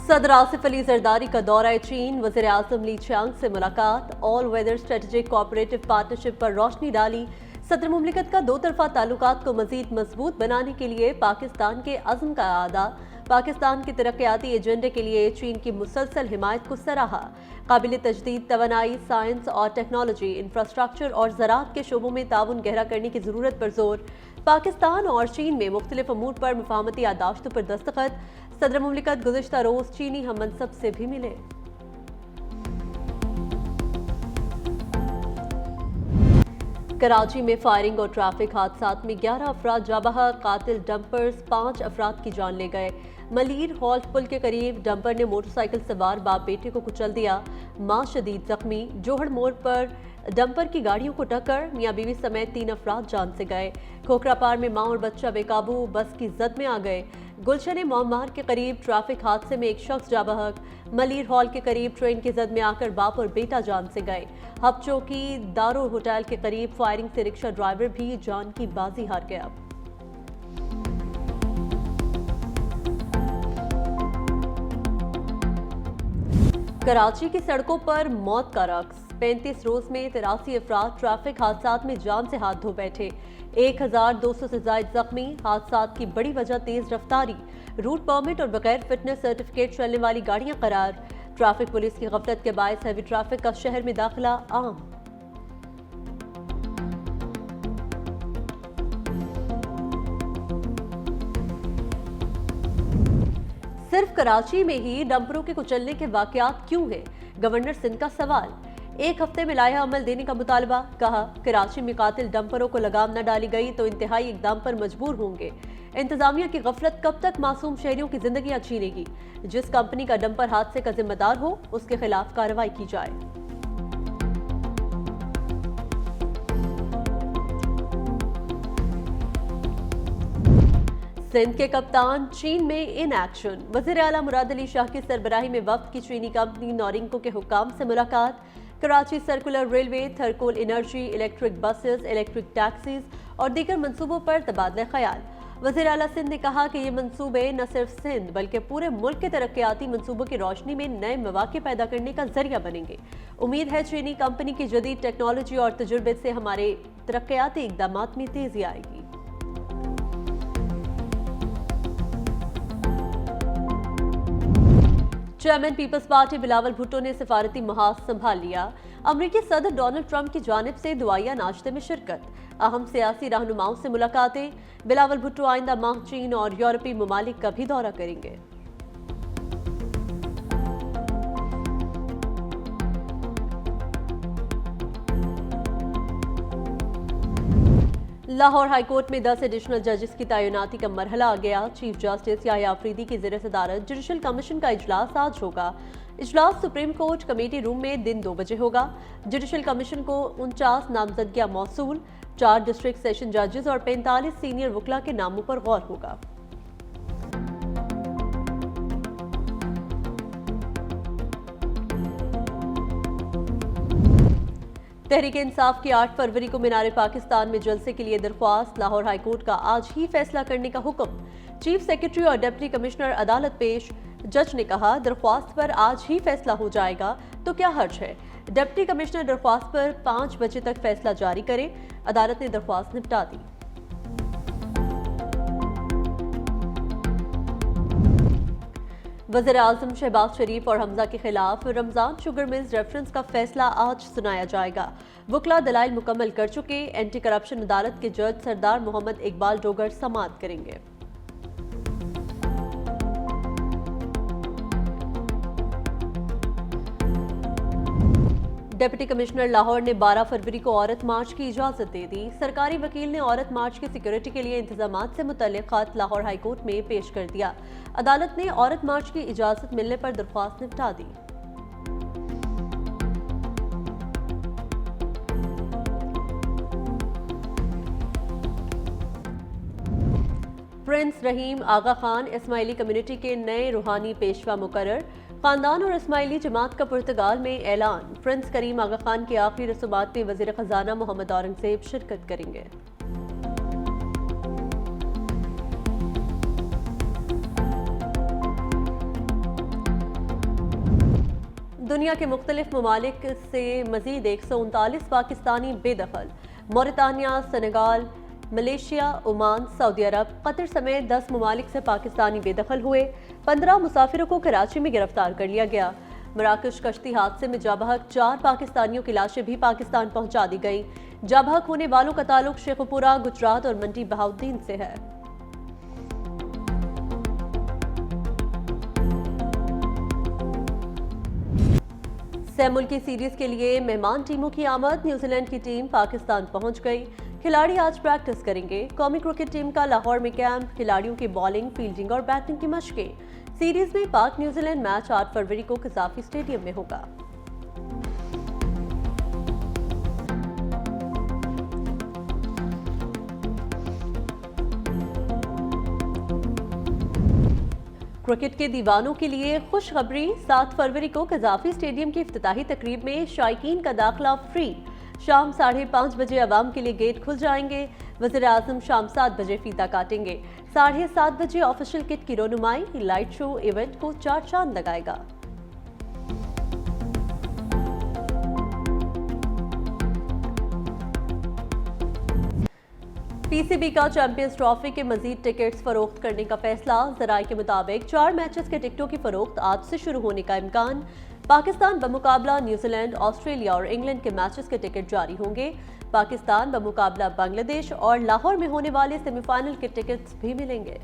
सदर आसिफ अली जरदारी का दौरा चीन, वज़ीर आज़म ली चियांग से मुलाकात, all weather strategic cooperative partnership पर रोशनी डाली। सदर मुमलिकत का दो तरफा ताल्लुकात को मजीद मजबूत बनाने के लिए पाकिस्तान के अज़्म का आदा, पाकिस्तान के तरक्याती एजेंडे के लिए चीन की मुसलसल हिमायत को सराहा। काबिल तजदीद तवानाई, साइंस और टेक्नोलॉजी, इंफ्रास्ट्रक्चर और ज़राअत के शोबों में ताउन गहरा करने की ज़रूरत पर जोर। पाकिस्तान और चीन में मुख्तलिफ अमूर पर मुफाहमती यादाश्तों पर दस्तखत। सदर मुमलिकत गुज़िश्ता रोज़ चीनी हम मनसब से भी मिले। कराची में फायरिंग और ट्रैफिक हादसात में 11 अफराद जाँ बहक, कातिल डंपर्स 5 अफराद की जान ले गए। मलीर हॉल्ट पुल के करीब डंपर ने मोटरसाइकिल सवार बाप बेटे को कुचल दिया, मां शदीद जख्मी। जोहड़ मोड़ पर डंपर की गाड़ियों को टक्कर, मियां बीवी समेत 3 अफराद जान से गए। खोखरापार में मां और बच्चा बेकाबू बस की जद में आ गए। गुलशन मोहम्मद के करीब ट्रैफिक हादसे में एक शख्स जाँ बहक। मलीर हॉल के करीब ट्रेन की जद में आकर बाप और बेटा जान से गए। हब चौकी दारो होटल के करीब फायरिंग से रिक्शा ड्राइवर भी जान की बाजी हार गया। कराची की सड़कों पर मौत का रक्स, 35 रोज में 83 अफराद ट्रैफिक हादसात में जान से हाथ धो बैठे। 1200 से जायद जख्मी। हादसात की बड़ी वजह तेज रफ्तारी, रूट परमिट और बगैर फिटनेस सर्टिफिकेट चलने वाली गाड़ियां करार। ट्रैफिक पुलिस की गफलत के बायस हैवी ट्रैफिक का शहर में दाखिला आम। सिर्फ कराची में ही डंपरों के कुचलने के वाकयात क्यों हैं? गवर्नर सिंध का सवाल। 1 हफ्ते में लाया अमल देने का मुतालबा। कहा, कराची में कातिल डंपरों को लगाम न डाली गई तो इंतहाई इकदाम पर मजबूर होंगे। इंतजामिया की गफलत कब तक मासूम शहरियों की जिंदगियां छीनेगी? जिस कंपनी का डंपर हादसे का जिम्मेदार हो उसके खिलाफ कार्रवाई की जाए। सिंध के कप्तान चीन में इन एक्शन। वज़ीर आला मुराद अली शाह की सरबराही में वक्त की चीनी कंपनी नौरिंको के हुक्काम से मुलाकात। Karachi circular railway, Thar coal energy, electric buses, electric taxis और दीगर मंसूबों पर तबादला ख्याल। वज़ीर आला सिंध ने कहा कि ये मंसूबे न सिर्फ सिंध बल्कि पूरे मुल्क के तरक्याती मंसूबों की रोशनी में नए मौके पैदा करने का जरिया बनेंगे। उम्मीद है चीनी कंपनी की जदीद टेक्नोलॉजी और तजुर्बे से हमारे तरक्याती इकदाम में तेजी आएगी। चेयरमैन पीपल्स पार्टी बिलावल भुट्टो ने सिफारती महाज संभाल लिया। अमरीकी सदर डोनाल्ड ट्रंप की जानिब से दुआया नाश्ते में शिरकत। अहम सियासी रहनुमाओं से मुलाकातें। बिलावल भुट्टो आइंदा माह चीन और यूरोपीय ममालिक का भी दौरा करेंगे। लाहौर हाईकोर्ट में 10 एडिशनल जजेस की तैनाती का मरहला आ गया। चीफ जस्टिस याह्या अफरीदी की ज़ेर सदारत जुडिशल कमीशन का इजलास आज होगा। इजलास सुप्रीम कोर्ट कमेटी रूम में दिन 2 बजे होगा। जुडिशल कमीशन को 49 नामजदगियां मौसूल, 4 डिस्ट्रिक्ट सेशन जजेस और 45 सीनियर वकला के नामों पर गौर होगा। तहरीक इंसाफ की 8 फरवरी को मीनार पाकिस्तान में जलसे के लिए दरख्वास्त। लाहौर हाईकोर्ट का आज ही फैसला करने का हुक्म। चीफ सेक्रेटरी और डिप्टी कमिश्नर अदालत पेश। जज ने कहा, दरख्वास्त पर आज ही फैसला हो जाएगा तो क्या हर्ज है। डिप्टी कमिश्नर दरख्वास्त पर 5 बजे तक फैसला जारी करे। अदालत ने दरख्वास्त निपटा दी। वज़ीर आज़म शहबाज शरीफ और हमजा के खिलाफ रमजान शुगर मिल्स रेफरेंस का फैसला आज सुनाया जाएगा। वकला दलाइल मुकम्मल कर चुके। एंटी करप्शन अदालत के जज सरदार मोहम्मद इकबाल डोगर समाअत करेंगे। डिप्टी कमिश्नर लाहौर ने 12 फरवरी को औरत मार्च की इजाजत दे दी। सरकारी वकील ने औरत मार्च की सिक्योरिटी के लिए इंतजामात से मुतल्लिक खत लाहौर हाईकोर्ट में पेश कर दिया। अदालत ने औरत मार्च की इजाजत मिलने पर दरख्वास्त निपटा दी। प्रिंस रहीम आगा खान इस्माइली कम्युनिटी के नए रूहानी पेशवा मुकर्रर। खानदान और इस्माइली जमात का पुर्तगाल में ऐलान। प्रिंस करीम आगा खान की आखिरी रसूमात में वजीर खजाना मोहम्मद औरंगजेब शिरकत करेंगे। दुनिया के मुख्तलिफ ममालिक से मजीद 139 पाकिस्तानी बेदखल। Mauritania, Senegal, Malaysia, Oman, Saudi Arab, Qatar समेत 10 ममालिक से पाकिस्तानी बेदखल हुए। 15 मुसाफिरों को कराची में गिरफ्तार कर लिया गया। मराकश कश्ती हादसे में जाबहक 4 पाकिस्तानियों की लाशें भी पाकिस्तान पहुंचा दी गई। जाबहक होने वालों का ताल्लुक शेखुपुरा, गुजरात और मंडी बहाउद्दीन से है। सह मुल्की सीरीज के लिए मेहमान टीमों की आमद। न्यूजीलैंड की टीम पाकिस्तान पहुंच गई। खिलाड़ी आज प्रैक्टिस करेंगे। कौमी क्रिकेट टीम का लाहौर में कैंप। खिलाड़ियों की बॉलिंग, फील्डिंग और बैटिंग की मशकें। सीरीज में पाक न्यूजीलैंड मैच 8 फरवरी को कजाफी स्टेडियम में होगा। क्रिकेट के दीवानों के लिए खुशखबरी। 7 फरवरी को कजाफी स्टेडियम की इफ्तिताही तकरीब में शायकीन का दाखिला फ्री। शाम 5:30 बजे आवाम के लिए गेट खुल जाएंगे। वज़ीर आज़म शाम 7 बजे फीता काटेंगे। 7:30 बजे ऑफिशियल किट की रोनुमाई। लाइट शो इवेंट को 4 चांद लगाएगा। पीसीबी का चैंपियंस ट्रॉफी के मजीद टिकट्स फरोख्त करने का फैसला। जराये के मुताबिक 4 मैचेस के टिकटों की फरोख्त आज से शुरू होने का इम्कान। पाकिस्तान बमुकाबला न्यूजीलैंड, ऑस्ट्रेलिया और इंग्लैंड के मैचेस के टिकट जारी होंगे। पाकिस्तान बमुकाबला बांग्लादेश और लाहौर में होने वाले सेमीफाइनल के टिकट्स भी मिलेंगे।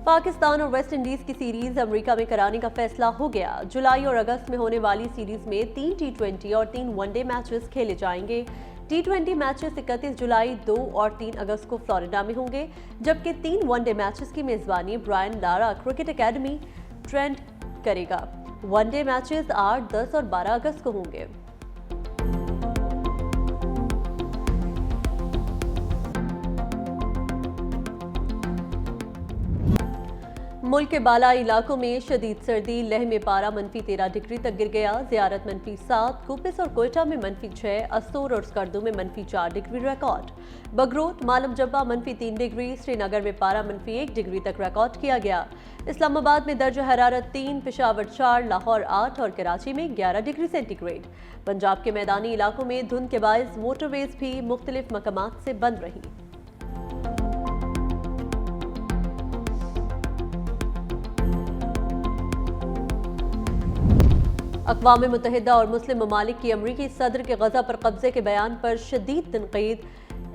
पाकिस्तान और वेस्ट इंडीज की सीरीज अमेरिका में कराने का फैसला हो गया। जुलाई और अगस्त में होने वाली सीरीज में 3 T20 और 3 वनडे मैचेस खेले जाएंगे। T20 मैचेस 31 जुलाई, 2 और 3 अगस्त को फ्लोरिडा में होंगे, जबकि 3 वनडे मैचेस की मेजबानी ब्रायन लारा क्रिकेट एकेडमी ट्रेंट करेगा। वनडे मैचेस 8, 10 और 12 अगस्त को होंगे। मुल्क के बाला इलाकों में शदीद सर्दी। लेह में पारा -13 डिग्री तक गिर गया। ज़ियारत -7, खूपिस और कोयटा में -6, अस्तूर और स्कर्दू में -4 डिग्री रिकॉर्ड। बगरोत, मालम जब्बा -3 डिग्री। श्रीनगर में पारा -1 डिग्री तक रिकॉर्ड किया गया। इस्लामाबाद में दर्ज हरारत 3, पेशावर 4, लाहौर 8 और कराची में 11 डिग्री सेंटीग्रेड। पंजाब के मैदानी इलाकों में धुंध के बायस मोटरवेज भी मुख्तलिफ मकामात से बंद रही। अक़वाम मुत्तहिदा और मुस्लिम ममालिक की अमरीकी सदर के गजा पर कब्जे के बयान पर शदीद तनकीद।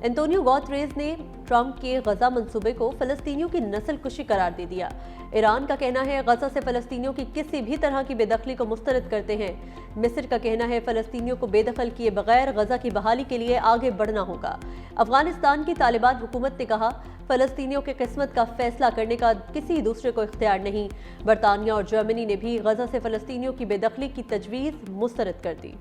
एंटोनियो गुतेरेस ने ट्रंप के गजा मंसूबे को फ़लस्तीनियों की नस्ल कुशी करार दे दिया। ईरान का कहना है गजा से फ़लस्तीनियों की किसी भी तरह की बेदखली को मुस्तरद करते हैं। मिस्र का कहना है फ़लस्तीनियों को बेदखल किए बगैर गजा की बहाली के लिए आगे बढ़ना होगा। अफगानिस्तान की तालिबान हुकूमत ने कहा फ़लस्तीनियों की किस्मत का फैसला करने का किसी दूसरे को इख्तियार नहीं। बरतानिया और जर्मनी ने भी गजा से फ़लस्तीनियों की बेदखली की तजवीज़ मुस्तरद कर दी।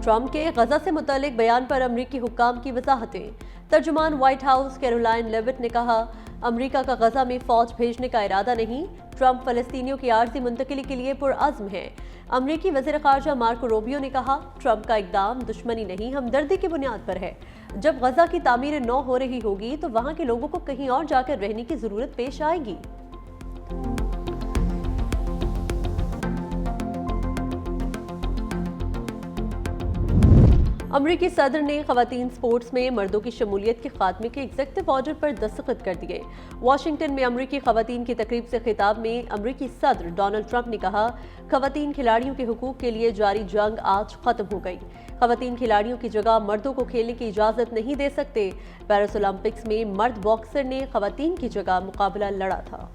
ट्रंप के गजा से मुतालिक बयान पर अमरीकी हुक्काम की वजाहतें। तर्जुमान व्हाइट हाउस कैरोलाइन लेविट ने कहा, अमरीका का गजा में फौज भेजने का इरादा नहीं। ट्रंप फ़लस्तीनियों की आर्जी मुंतकिली के लिए पुरअज़्म है। अमरीकी वज़ीर ख़ारजा मार्को रूबियो ने कहा, ट्रंप का इक़दाम दुश्मनी नहीं, हमदर्दी की बुनियाद पर है। जब गजा की तामीर नौ हो रही होगी तो वहाँ के लोगों को कहीं और जाकर रहने की ज़रूरत पेश आएगी। अमरीकी सदर ने ख़वातीन स्पोर्ट्स में मर्दों की शमूलियत के खात्मे के एग्जीक्यूटिव ऑर्डर पर दस्तखत कर दिए। वाशिंगटन में अमरीकी ख़वातीन की तकरीब से खिताब में अमरीकी सदर डोनाल्ड ट्रंप ने कहा, ख़वातीन खिलाड़ियों के हुकूक के लिए जारी जंग आज ख़त्म हो गई। ख़वातीन खिलाड़ियों की जगह मर्दों को खेलने की इजाज़त नहीं दे सकते। पेरिस ओलंपिक्स में मर्द बॉक्सर ने ख़वातीन की जगह मुकाबला लड़ा था।